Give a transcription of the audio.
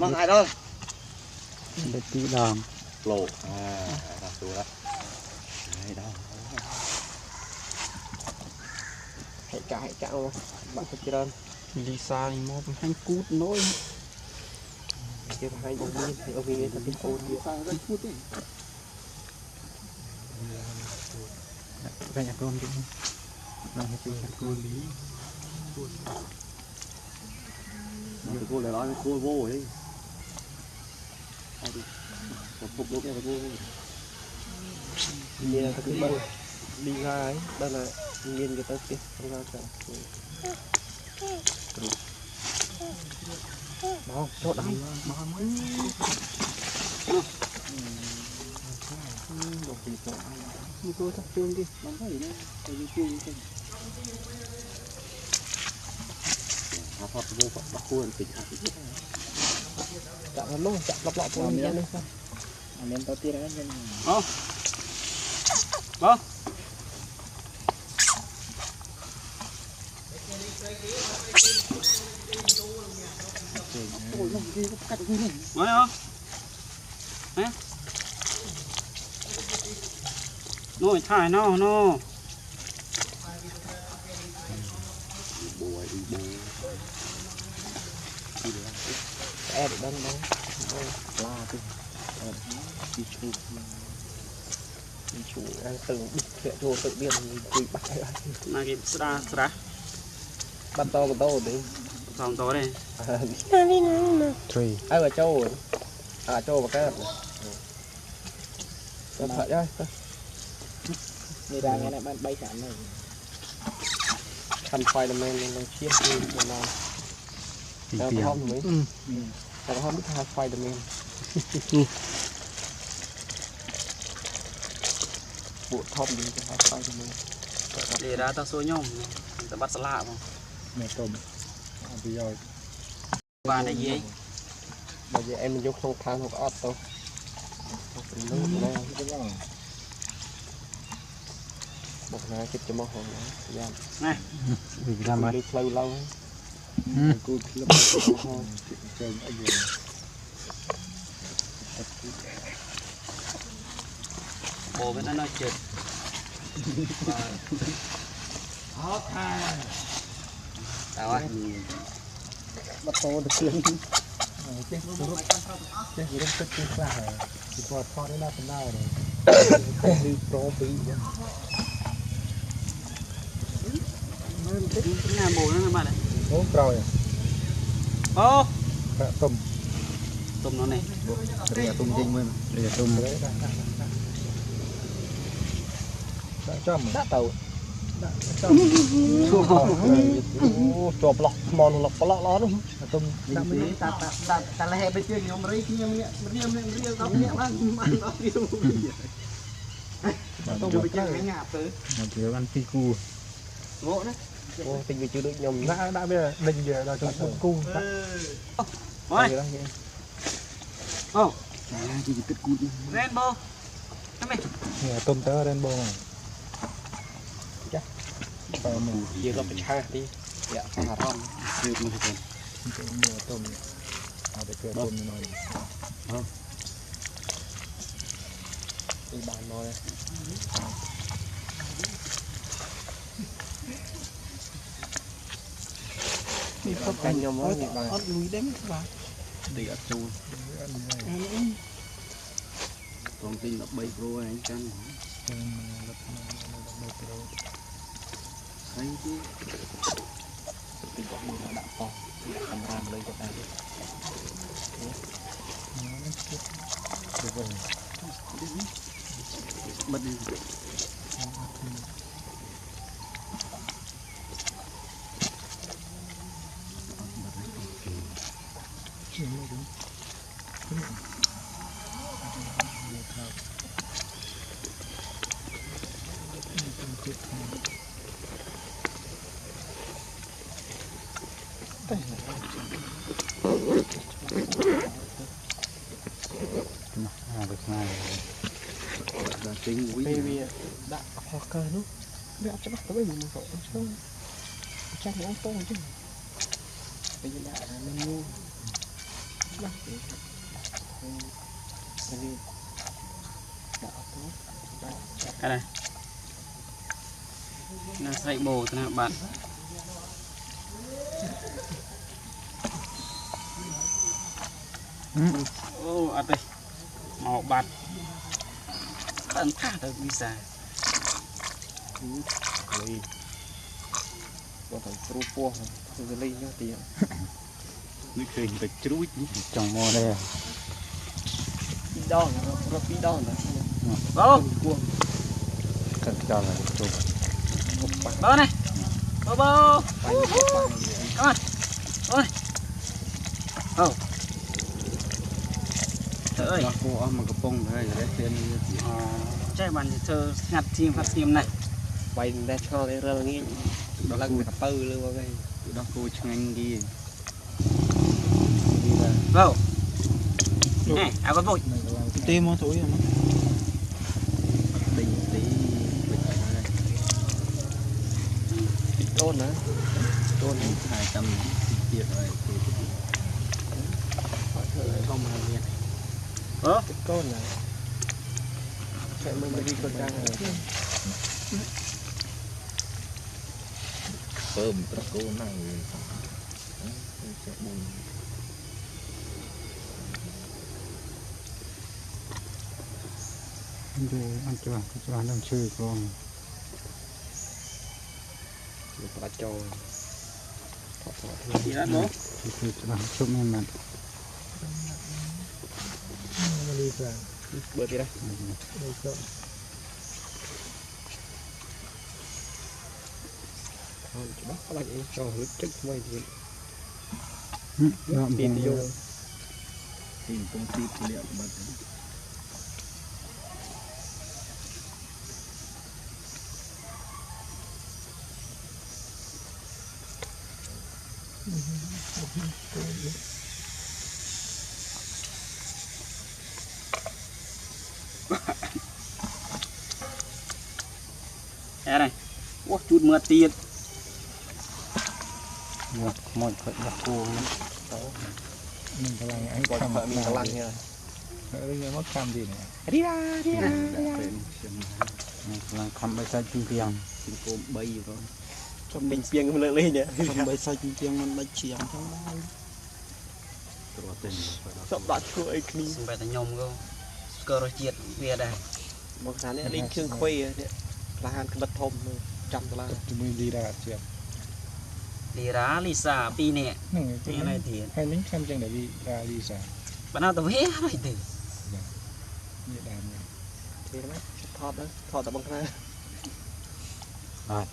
con ai đó để tí đòn lộ đặt xuống đó đây đâu hãy cả bạn phải chơi đơn Lisa thì một hành cút nỗi chơi hai ông viên thì ông viên ta biết cút cái nhà con đi làm cái chuyện cô lý cô lại nói cô vô đấy phục lúc này cô như là cái băng đi ra ấy đây là nhiên người ta biết không ra cả đó chỗ đó như cô thắp chuông đi bắn cái gì nữa cái chuông đi họ vô bắt khuôn tỉnh chạm nó luôn chạm lọc lọ của mình nữa sao nên tao tira ra nên vâng nói không hả nồi thải nó bùa đi để đâm đó la đi chủ ăn từng địa chủ tự biên quỳ bắt là cái sra bắt to đấy xong tối đây three ai vào châu châu vào cái sao phải đây người ta nghe lại bạn bay chạm này khăn phai là men nó chiết đi nó tao không mấy tao không biết hai phai là men bộ thom đi cho hai phai là men để ra tao xôi nhom tao bắt lạ không mẹ tôm bây giờ và này gì bây giờ em vô không than hoặc ớt đâu một ngày kịp cho món hồn này này vì làm đi lâu lâu bố bên đó nói chuyện đâu á bắt tô được tiền chết rồi chết chết là chỉ còn pho đấy là phần nào rồi đi pro bí cái nhà bố nó các bạn này ố rồi ô tôm tôm nó này đây là tôm tinh nguyên đây là tôm đấy đã chấm đã tàu chụp lọc mòn lọc lọ đúng tôm ta là hay bên trên nhóm mấy kia riêng đó nhẹ lắm ăn nó đi tôm bên trên cái nhà tới nó chỉ ăn piku ngộ đấy tình vì chưa được nhom đã bây giờ đình giờ là cho cung ôi ô chỉ tích cút rainbow cái này tôm tớ rainbow này chắc giờ gặp cái cha đi dạ hà thon tôm để chơi tôm nói đi bàn nói có canh nhau mới thì bà núi đếm các bạn đi ở chu con tin là bay pro này chăng thấy chứ tình bọn mình đã to làm ram đây cho ta bật đi được ngay là chính quý vì đã hoa cơ nó đã cho bắt tới mình một số chắc nó to chứ bây giờ đã là menu cái này nó xây bồ thế nào bạn ô ở đây màu bát tận thả được đi xa Ui. có thằng pro po rồi lấy nhá tiền nước khơi bị chuối Trong mô đây à. phi đòn nó phi đòn rồi bố Cần cho là chụp. bố này bố come on ôi oh trời ơi cô mà cái bông này để tiền trái bàn thơ ngặt chim phát chim này bay ra cho lấy ra nghe đó là cặp tư luôn vào đây đó cô chăng gì vào nè áo có bụi Tê mô tối mà. đi tí đôn nữa đôn 200 triệu rồi không mà nhiệt đôn này chạy mình đi con trang này bơm tất cô này sẽ bùn Dù ăn cho ăn làm chơi con. bắt cho gì đó bố Thì cho ăn chụp em mà. bữa gì đây bắt các bạn cho hứa chức mày thì tiền vô tìm công ty liệu mà cái này ủa chút mưa tiền Một phần là cô. Mình có làm anh gọi cầm mình có lăng nha Đây mất cầm gì này. đi ra Mình có làm cầm bây giờ chung tiền. xin cô bay rồi cho mình piêng không lên nhỉ Cầm bây giờ chung tiền mình lấy chiếm không. rồi tình sắp đặt chuỗi kni xin phải ta nhom cơ cơ rồi chiết về đây một tháng này đi chương khuây đấy là hàng cái bật thôm trăm đô la Chúng mình đi ra chiếm. đi ra Lisa pi nè cái này thì Hay lính xem chẳng để đi ra đi ra. bạn nào tao hết rồi từ Như đàn này. thì đó thọt tập bằng ra Rồi.